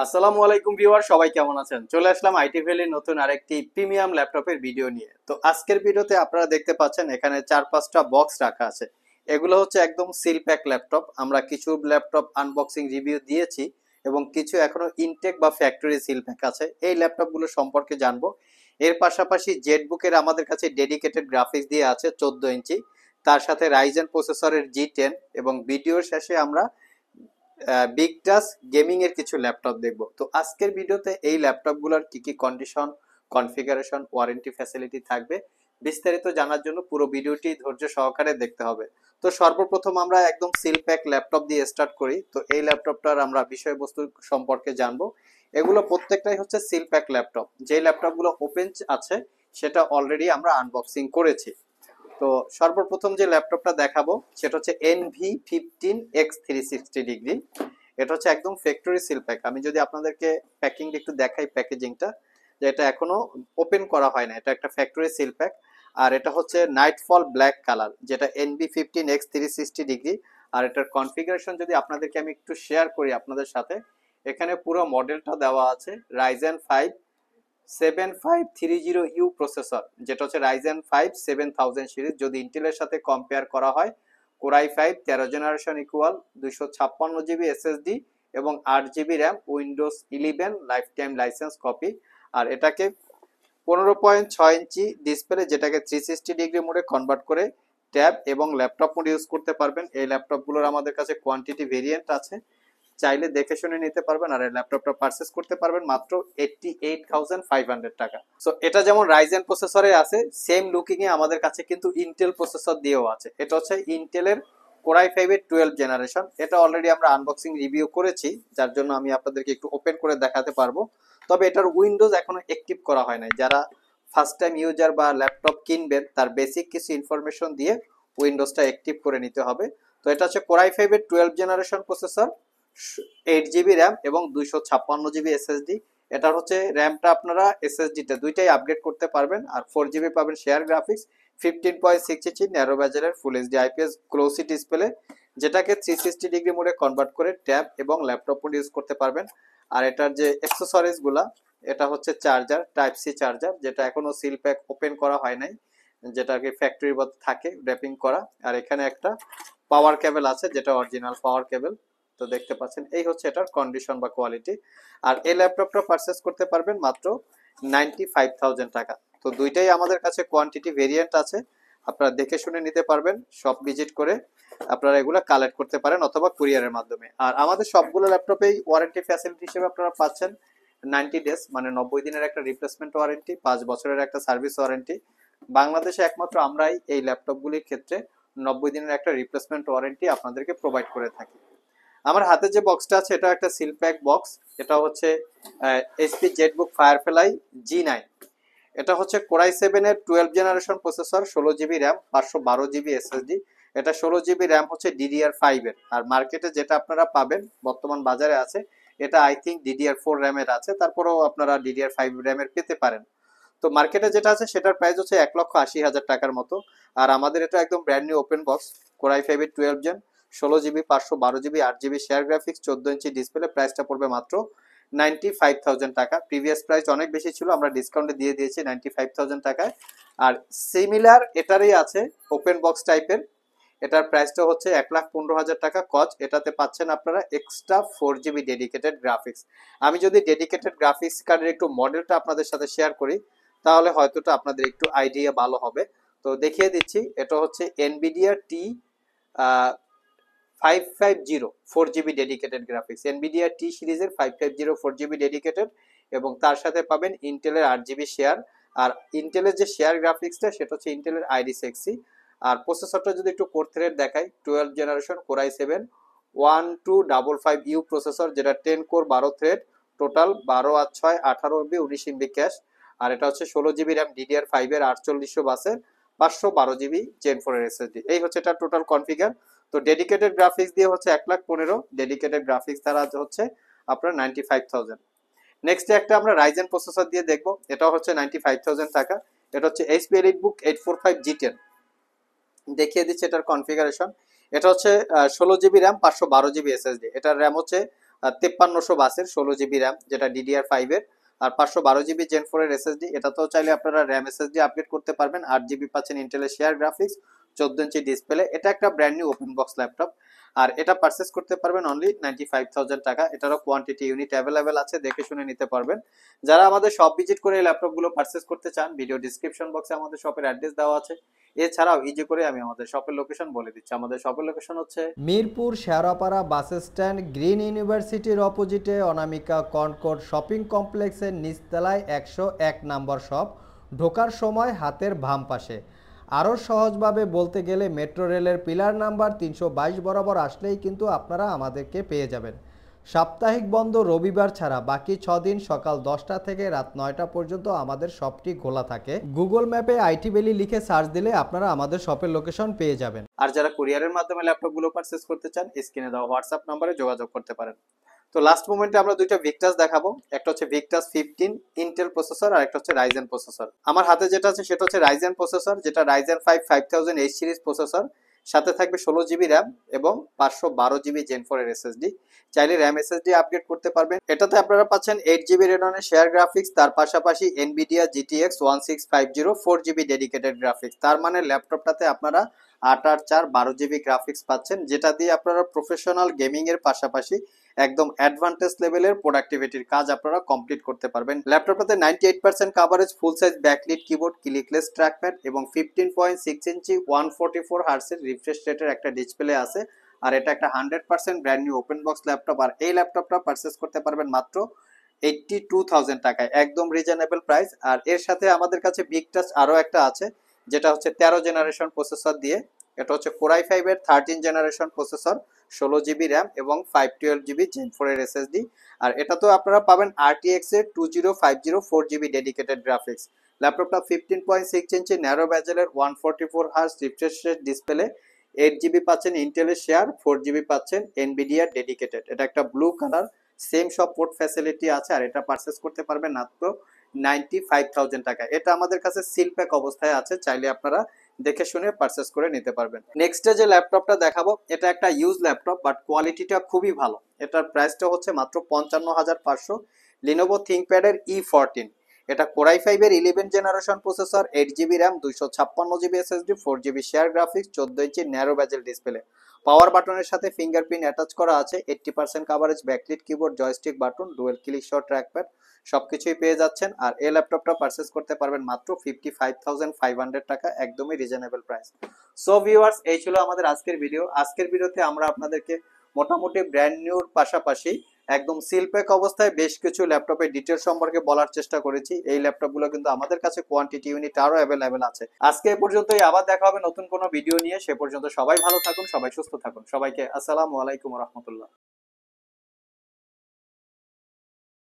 আসসালামু আলাইকুম ভিউয়ার, সবাই কেমন আছেন? চলে আসলাম আইটি ভ্যালির নতুন আরেকটি প্রিমিয়াম ল্যাপটপের ভিডিও নিয়ে। তো আজকের ভিডিওতে আপনারা দেখতে পাচ্ছেন এখানে 4-5টা বক্স রাখা আছে। এগুলো হচ্ছে একদম সিল প্যাক ল্যাপটপ। আমরা কিছু ল্যাপটপ আনবক্সিং রিভিউ দিয়েছি এবং কিছু এখনো ইনটেক বা ফ্যাক্টরি সিল প্যাক আছে। এই ল্যাপটপগুলো সম্পর্কে জানবো। এর পাশাপাশি জেটবুকের আমাদের কাছে ডেডিকেটেড গ্রাফিক্স দিয়ে আছে 14 ইঞ্চি, তার সাথে রাইজেন প্রসেসরের G10 এবং ভিডিওর শেষে আমরা বিগ টাচ গেমিং এর কিছু ল্যাপটপ দেখব। তো আজকের ভিডিওতে এই ল্যাপটপগুলোর কি কি কন্ডিশন, কনফিগারেশন, ওয়ারেন্টি ফ্যাসিলিটি থাকবে বিস্তারিত জানার জন্য পুরো ভিডিওটি ধৈর্য সহকারে দেখতে হবে। তো সর্বপ্রথম আমরা একদম সিল প্যাক ল্যাপটপ দিয়ে স্টার্ট করি। তো এই ল্যাপটপটার আমরা বিষয়বস্তু সম্পর্কে জানবো। এগুলো প্রত্যেকটাই হচ্ছে সিল প্যাক ল্যাপটপ। যে ল্যাপটপগুলো ওপেন আছে সেটা অলরেডি আমরা আনবক্সিং করেছি। তো সর্বপ্রথম যে ল্যাপটপটা দেখাবো সেটা হচ্ছে NV15X360 ডিগ্রি। এটা হচ্ছে একদম ফ্যাক্টরি সিল প্যাক। আমি যদি আপনাদেরকে প্যাকিং একটু দেখাই, প্যাকেজিংটা, যে এটা এখনো ওপেন করা হয় না, এটা একটা ফ্যাক্টরি সিল প্যাক। আর এটা হচ্ছে নাইটফল ব্ল্যাক কালার, যেটা NV15X360 ডিগ্রি। আর এটার কনফিগারেশন যদি আপনাদেরকে আমি একটু শেয়ার করি আপনাদের সাথে, এখানে পুরো মডেলটা দেওয়া আছে রাইজেন 5 7530U প্রসেসর, যেটা হচ্ছে রাইজেন 5 7000 সিরিজ। যদি ইন্টেলের সাথে কম্পেয়ার করা হয়, core i 5 13 generation equal 256 GB SSD এবং 8 GB RAM, Windows 11 life time license copy. আর এটাকে 15.6 ইঞ্চি ডিসপ্লে, যেটাকে 360 ডিগ্রি মোডে কনভার্ট করে ট্যাব এবং ল্যাপটপ মোড ইউজ করতে পারবেন। এই ল্যাপটপগুলোর আমাদের কাছে কোয়ান্টিটি ভেরিয়েন্ট আছে, চাইলে দেখে শুনে নিতে পারবেন। আর এই ল্যাপটপটা পারচেজ করতে পারবেন মাত্র 88,500 টাকা। সো এটা যেমন রাইজেন প্রসেসরে আছে, সেম লুকিং এ আমাদের কাছে কিন্তু ইন্টেল প্রসেসর দিয়েও আছে। এটা হচ্ছে ইন্টেলের কোরাই 5 এর 12 জেনারেশন। এটা অলরেডি আমরা আনবক্সিং রিভিউ করেছি, যার জন্য আমি আপনাদেরকে একটু ওপেন করে দেখাতে পারবো। তবে এটার উইন্ডোজ এখনো অ্যাক্টিভ করা হয় নাই। যারা ফার্স্ট টাইম ইউজার বা ল্যাপটপ কিনবেন, তার বেসিক কিছু ইনফরমেশন দিয়ে উইন্ডোজটা অ্যাক্টিভ করে নিতে হবে। তো এটা হচ্ছে কোরাই 5 এর 12 জেনারেশন প্রসেসর, 8 জিবি র্যাম এবং 256 জিবি এসএসডি। এটার হচ্ছে র্যামটা আপনারা এসএসডিটা দুইটাই আপগ্রেড করতে পারবেন। আর 4 জিবি পাবেন শেয়ার গ্রাফিক্স, 15.6 ইঞ্চি ন্যারো ব্যাজেলের full HD IPS glossy display, যেটাকে 360 ডিগ্রি মোডে কনভার্ট করে ট্যাব এবং ল্যাপটপ মোড ইউজ করতে পারবেন। আর এটার যে অ্যাক্সেসরিজ গুলা, এটা হচ্ছে চার্জার, টাইপ সি চার্জার, যেটা এখনো সিল প্যাক ওপেন করা হয় নাই, যেটাকে ফ্যাক্টরি মধ্যে থাকে র্যাপিং করা। আর এখানে একটা পাওয়ার কেবল আছে, যেটা অরিজিনাল পাওয়ার কেবল। তো দেখতে পাচ্ছেন এই হচ্ছে এটার কন্ডিশন বা কোয়ালিটি। আর এই ল্যাপটপটা পারচেস করতে পারবেন মাত্র 95,000 টাকা। তো দুইটাই আমাদের কাছে কোয়ান্টিটি ভেরিয়েন্ট আছে, আপনারা দেখে শুনে নিতে পারবেন। শপ ভিজিট করে আপনারা এগুলো কালেক্ট করতে পারেন অথবা কুরিয়ারের মাধ্যমে। আর আমাদের সবগুলো ল্যাপটপেই ওয়ারেন্টি ফ্যাসিলিটি হিসেবে আপনারা পাচ্ছেন 90 ডেজ, মানে 90 দিনের একটা রিপ্লেসমেন্ট ওয়ারেন্টি, 5 বছরের একটা সার্ভিস ওয়ারেন্টি। বাংলাদেশে একমাত্র আমরাই এই ল্যাপটপগুলির ক্ষেত্রে 90 দিনের একটা রিপ্লেসমেন্ট ওয়ারেন্টি আপনাদেরকে প্রোভাইড করে থাকি। আমার হাতে যে বক্সটা আছে এটা একটা সিল প্যাক বক্স। এটা হচ্ছে এইচপি জেটবুক ফায়ারফ্লাই G9। এটা হচ্ছে কোরাই 7 এর 12 generation processor, 16 GB RAM, 512 GB SSD. এটা 16 জিবি র্যাম হচ্ছে DDR5 এর। আর মার্কেটে যেটা আপনারা পাবেন বর্তমান বাজারে আছে, এটা আই থিঙ্ক DDR4 র্যামের আছে, তারপরেও আপনারা DDR5 র্যামের পেতে পারেন। তো মার্কেটে যেটা আছে সেটার প্রাইস হচ্ছে 1,80,000 টাকার মতো। আর আমাদের এটা একদম brand new open box, core i 5 এর 12 gen, 16 GB, 512 GB, 8 GB share graphics, 14 inch display. প্রাইসটা পড়বে মাত্র 95,000 টাকা। প্রিভিয়াস প্রাইস অনেক বেশি ছিল, আমরা ডিসকাউন্টে দিয়ে দিয়েছি 95,000 টাকায়। আর সিমিলার এটারই আছে ওপেন বক্স টাইপের, এটার প্রাইসটা হচ্ছে 1,15,000 টাকা কজ। এটাতে পাচ্ছেন আপনারা এক্সট্রা 4 জিবি ডেডিকেটেড গ্রাফিক্স। আমি যদি ডেডিকেটেড গ্রাফিক্স কার্ডের একটু মডেলটা আপনাদের সাথে শেয়ার করি, তাহলে হয়তো আপনাদের একটু আইডিয়া ভালো হবে। তো দেখিয়ে দিচ্ছি, এটা হচ্ছে এনভিডিয়া টি 550 4 জিবি ডেডিকেটেড গ্রাফিক্স, এনভিডিয়া টি সিরিজের 550 4 জিবি ডেডিকেটেড, এবং তার সাথে পাবেন ইন্টেলের 8 জিবি শেয়ার। আর ইন্টেলের যে শেয়ার গ্রাফিক্সটা সেটা হচ্ছে ইন্টেলের আইডি 6। আর প্রসেসরটা যদি একটু কোর থ্রেড দেখাই, 12 জেনারেশন কোরাই 7 1255U প্রসেসর, যেটা 10 কোর 12 থ্রেড, টোটাল 12 আর 6 18 MB 19 MB ক্যাশ। আর এটা হচ্ছে 16 জিবি র্যাম DDR5 এর 4800 বাসের, 512 জিবি জেন 4 এর এসএসডি। এই হচ্ছে এটা টোটাল কনফিগার। তো ডেডিকেটেড গ্রাফিক্স দিয়ে হচ্ছে 1,15,000, ডেডিকেটেড গ্রাফিক্স ছাড়া হচ্ছে আপনার 95,000। নেক্সট একটা আমরা রাইজেন প্রসেসর দিয়ে দেখবো, এটা হচ্ছে 95,000 টাকা। এটা হচ্ছে এইচপি এলিটবুক 845 G10। দেখিয়ে দিচ্ছে এটার কনফিগারেশন। এটা হচ্ছে 16 জিবি র্যাম, 512 জিবি এসএসডি। এটার র্যাম হচ্ছে 5300 ষোলো জিবি র্যাম যেটা DDR5 এর, আর 512 জিবি Gen 4 এর SSD। এটাতেও চাইলে আপনারা র্যাম SSD আপগ্রেড করতে পারবেন। 8 জিবি পাচ্ছেন ইন্টেলের শেয়ার গ্রাফিক্স, 14 ইঞ্চি ডিসপ্লে। এটা একটা brand new open box laptop, আর এটা পারচেস করতে পারবেন অনলি 95,000 টাকা। এটারও কোয়ান্টিটি ইউনিট অ্যাভেলেবেল আছে, দেখে শুনে নিতে পারবেন। যারা আমাদের শপ ভিজিট করে এই ল্যাপটপগুলো পারচেস করতে চান, ভিডিও ডিসক্রিপশন বক্সে আমাদের শপের অ্যাড্রেস দেওয়া আছে। এছাড়াও ইজি করে আমি আমাদের শপের লোকেশন বলে দিচ্ছি। আমাদের শপের লোকেশন হচ্ছে Mirpur Shewrapara bus stand, green ইউনিভার্সিটির অপোজিটে অনামিকা কনকর্ড শপিং কমপ্লেক্সের নিচতলায় 101 নম্বর শপ। ঢোকার সময় হাতের বাম পাশে। আরও সহজভাবে বলতে গেলে মেট্রো রেলের পিলার নাম্বার 322 বরাবর আসলেই কিন্তু আপনারা আমাদেরকে পেয়ে যাবেন। সাপ্তাহিক বন্ধ রবিবার ছাড়া বাকি 6 দিন সকাল 10টা থেকে রাত 9টা পর্যন্ত আমাদের শপটি খোলা থাকে। গুগল ম্যাপে আইটি ভ্যালি লিখে সার্চ দিলে আপনারা আমাদের শপের লোকেশন পেয়ে যাবেন। আর যারা কুরিয়ারের মাধ্যমে ল্যাপটপগুলো পারচেস করতে চান, স্ক্রিনে দেওয়া হোয়াটসঅ্যাপ নম্বরে যোগাযোগ করতে পারেন। তো লাস্ট মোমেন্টে আমরা দুইটা ভিক্টাস দেখাবো। একটা হচ্ছে ভিক্টাস 15 ইন্টেল প্রসেসর, আর একটা হচ্ছে রাইজেন প্রসেসর। আমার হাতে যেটা আছে সেটা হচ্ছে রাইজেন প্রসেসর, যেটা রাইজেন 5 5000H সিরিজ প্রসেসর। সাথে থাকবে 16 জিবি র্যাম এবং 512 জিবি Gen 4 এর SSD। চাইলে র্যাম SSD আপগ্রেড করতে পারবেন। এটাতে আপনারা পাচ্ছেন 8 জিবি রেডনের শেয়ার গ্রাফিক্স, তার পাশাপাশি NVIDIA GTX 1650 4 GB dedicated graphics. তার মানে ল্যাপটপটাতে আপনারা 8/4 12 জিবি গ্রাফিক্স পাচ্ছেন, যেটা দিয়ে আপনারা প্রফেশনাল গেমিং এর পাশাপাশি একদম অ্যাডভান্টেজ লেভেলের প্রোডাক্টিভিটির কাজ আপনারা কমপ্লিট করতে পারবেন। ল্যাপটপটাতে 98% কাভারেজ, ফুল size backlit keyboard, clickless trackpad এবং 15.6 ইঞ্চি 144 হার্টজের রিফ্রেশ রেটের একটা ডিসপ্লে আছে। আর এটা একটা 100% brand new open box laptop. আর এই ল্যাপটপটা পারচেস করতে পারবেন মাত্র 82,000 টাকায়, একদম রিজনেবল প্রাইস। আর এর সাথে আমাদের কাছে বিগ টাচ আরো একটা আছে, যেটা হচ্ছে 13 জেনারেশন প্রসেসর দিয়ে। এটা হচ্ছে Core i5 এর 13 জেনারেশন প্রসেসর, 16 জিবি র্যাম এবং 512 জিবি Gen 4 এর SSD। আর এটা তো আপনারা পাবেন RTX এর 2050 4 জিবি ডেডিকেটেড গ্রাফিক্স। ল্যাপটপটা 15.6 ইঞ্চি ন্যারো ব্যাজেলের 144 hertz refresh rate display. 8 GB পাচ্ছেন ইন্টেলের শেয়ার, 4 জিবি পাচ্ছেন NVIDIA ডেডিকেটেড। এটা একটা ব্লু কালার, সেম সব পোর্ট ফ্যাসিলিটি আছে। আর এটা পারচেস করতে পারবেন মাত্র 95,000 টাকা। এটা আমাদের কাছে সিল প্যাক অবস্থায় আছে, চাইলে আপনারা দেখে শুনে পারচেস করে নিতে পারবেন। নেক্সটে যে ল্যাপটপটা দেখাবো, এটা একটা ইউজ ল্যাপটপ, বাট কোয়ালিটিটা খুবই ভালো। এটার প্রাইসটা হচ্ছে মাত্র 55,500। লিনোভো থিংকপ্যাড এর E14। এটা Core i5 এর 11 generation processor, 8 GB RAM, 256 GB SSD, 4 GB share graphics, 14 ইঞ্চি ন্যারো ব্যাজেল ডিসপ্লে। পাওয়ার বাটনের সাথে ফিঙ্গারপ্রিন্ট অ্যাটাচ করা আছে। 80% coverage, backlit keyboard, joystick button, dual click shot trackpad সবকিছুই পেয়ে যাচ্ছেন। আর এই ল্যাপটপটা পারচেস করতে পারবেন মাত্র 55,500 টাকা, একদমই রিজনেবল প্রাইস। সো ভিউয়ার্স, এই ছিল আমাদের আজকের ভিডিও। আজকের ভিডিওতে আমরা আপনাদেরকে মোটামুটি ব্র্যান্ড নিউর পাশাপাশি একদম সিলপ্যাক অবস্থায় বেশ কিছু ল্যাপটপের ডিটেল সম্পর্কে বলার চেষ্টা করেছি। এই ল্যাপটপগুলো কিন্তু আমাদের কাছে কোয়ান্টিটি ইউনিট আরো অ্যাভেলেবেল আছে। আজকে এ পর্যন্তই, আবার দেখা হবে নতুন কোনো ভিডিও নিয়ে। সে পর্যন্ত সবাই ভালো থাকুন, সবাই সুস্থ থাকুন। সবাইকে আসসালামু আলাইকুম রহমতুল্লাহ।